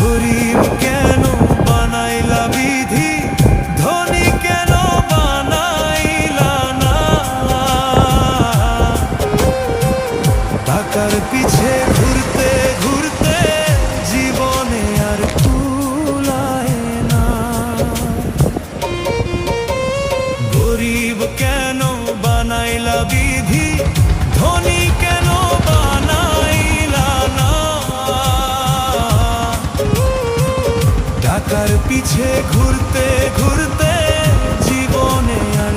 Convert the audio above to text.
গরিব কেন বানাইলা বিধি, ধনী কেন বানাইলা না। টাকার পিছে ঘুরতে ঘুরতে জীবনে আর কুলায় না। গরিব কেন বানাইলা বিধি, ধনী কেন বানাইলা না। টাকার পিছে ঘুরতে ঘুরতে জীবনে আর